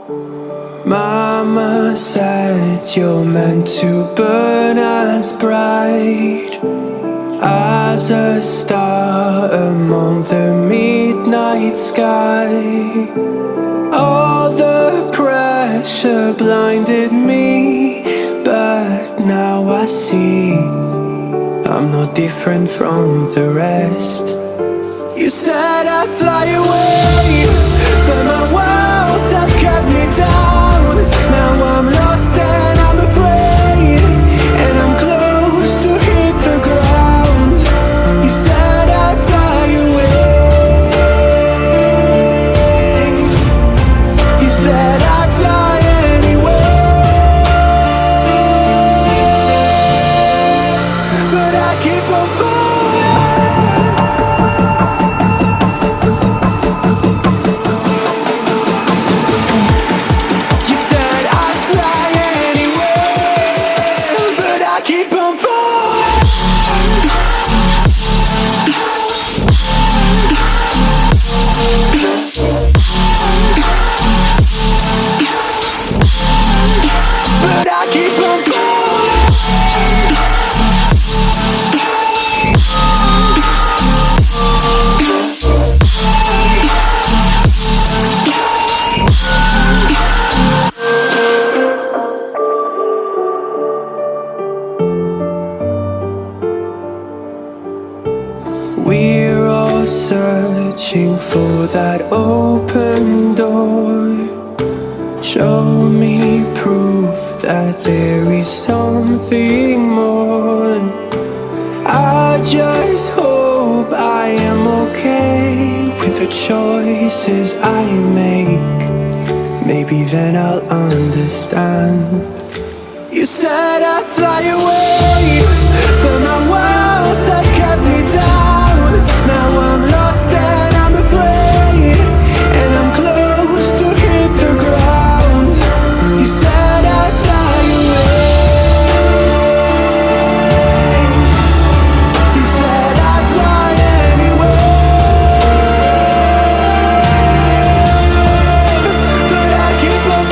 Mama said you're meant to burn as bright as a star among the midnight sky. All the pressure blinded me, but now I see I'm not different from the rest. You said I'd fly away, but my walls have kept me down. Now I'm lost and I'm afraid, and I'm close to hit the ground. You said I'd fly away. You said I'd fly anyway, but I keep on falling. Keep on falling. But I keep on falling. We're all searching for that open door. Show me proof that there is something more. I just hope I am okay with the choices I make. Maybe then I'll understand. You said I'd fly away, but my walls have kept me down. Now I'm lost and I'm afraid, and I'm close to hit the ground. You said I'd fly away. You said I'd fly anyway, but I keep on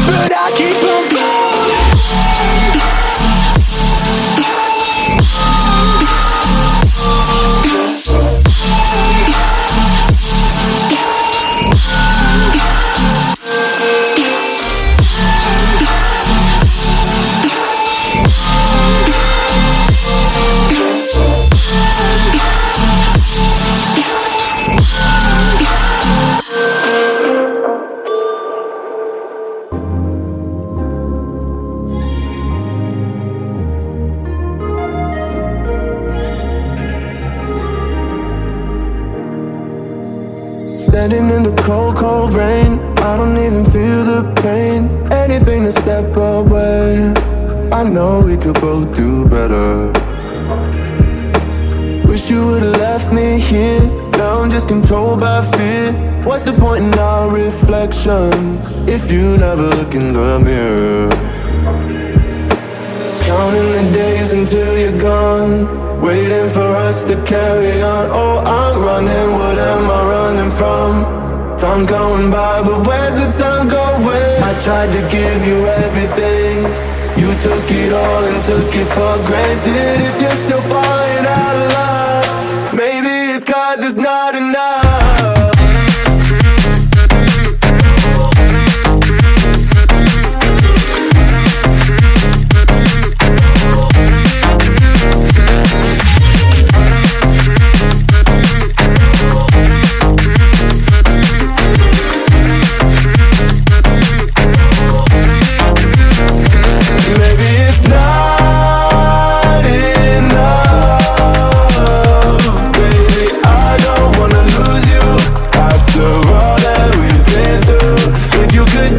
but I keep on falling. Standing in the cold, cold rain, I don't even feel the pain. Anything to step away, I know we could both do better. Wish you would've left me here, now I'm just controlled by fear. What's the point in our reflection if you never look in the mirror? Counting the days until you're gone, waiting for us to carry on. Oh, I'm running, what am I running from? Time's going by, but where's the time going? I tried to give you everything, you took it all and took it for granted. If you're still falling out of love, maybe it's 'cause it's not enough.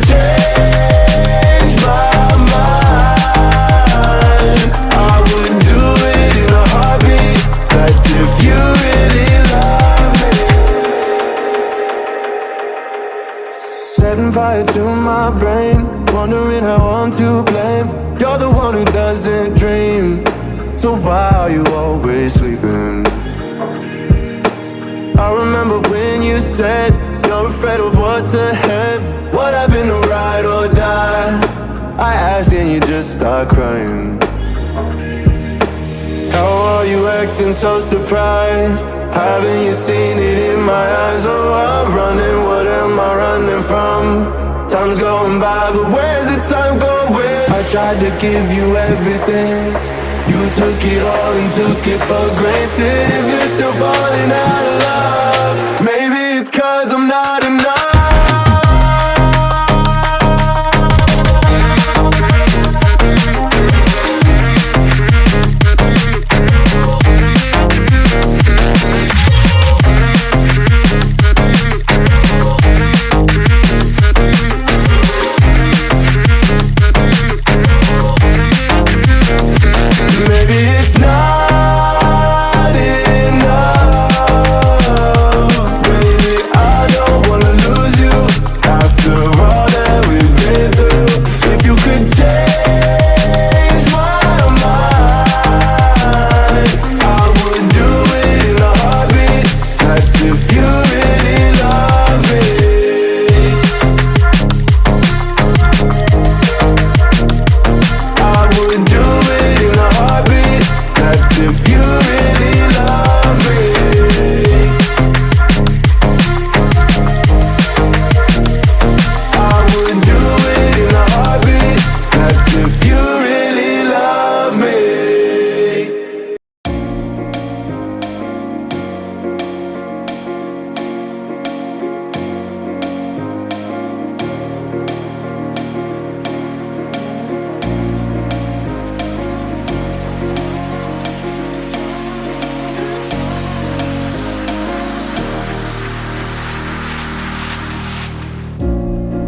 Change my mind. setting fire to my brain, wondering how I'm to blame. You're the one who doesn't dream, so why are you always sleeping? I remember when you said you're afraid of what's ahead. What happened to ride or die? I asked and you just start crying. How are you acting so surprised? Haven't you seen it in my eyes? Oh, I'm running, what am I running from? Time's going by, but where's the time going? I tried to give you everything, you took it all and took it for granted. If you're still falling out of love, maybe it's 'cause I'm not enough.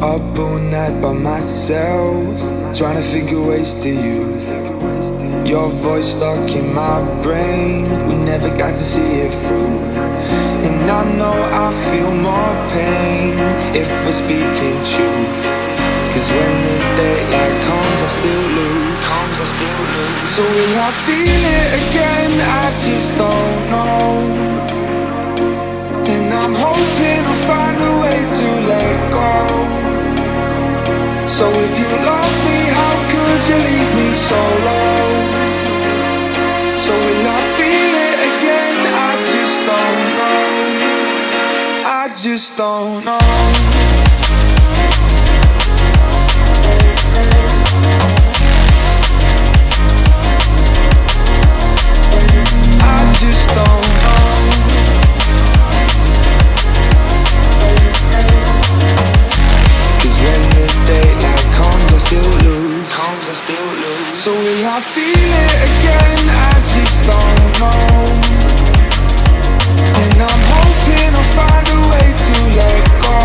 Up all night by myself, trying to think of ways to you. Your voice stuck in my brain, we never got to see it through. And I know I feel more pain if we're speaking truth. 'Cause when the daylight comes, I still lose. So will I feel it again? I just don't know. And I'm hoping I'll find a way to let go. So if you love me, how could you leave me so low? So will I feel it again? I just don't know. I just don't know. I just don't know. 'Cause when the daylight comes, I still lose. So will I feel it again? I just don't know. And I'm hoping I'll find a way to let go.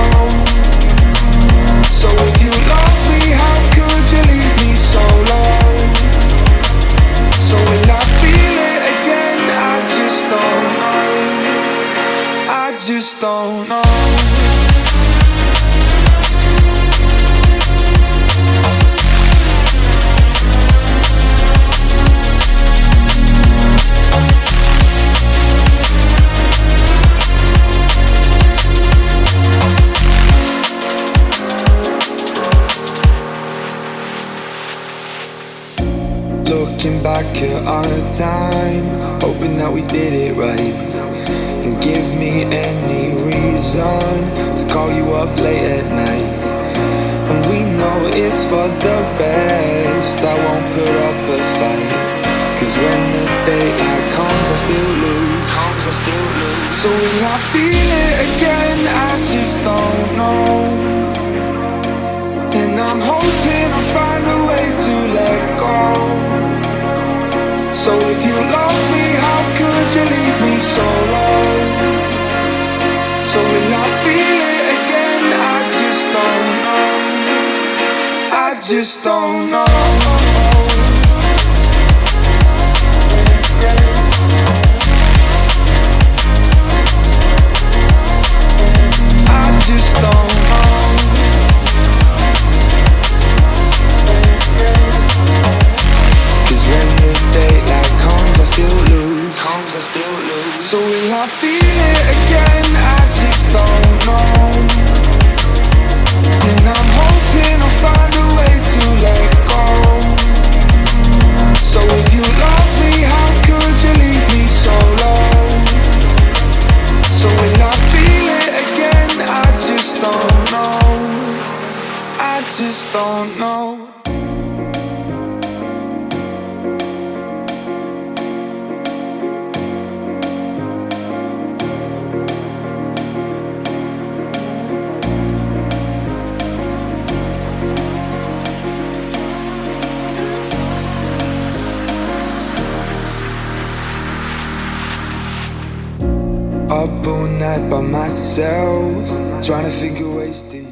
So if you love me, how could you leave me so low? So will I feel it again? I just don't know. I just don't know. Looking back at our time, hoping that we did it right. And give me any reason to call you up late at night. And we know it's for the best, I won't put up a fight. 'Cause when the daylight comes, I still lose. So will I feel it again? I just don't know. And I'm hoping I'll find a way to let go. So if you love me, how could you leave me so low? So will I feel it again? I just don't know. I just don't know. I just don't know. I just don't know. Up all night by myself, trying to figure ways to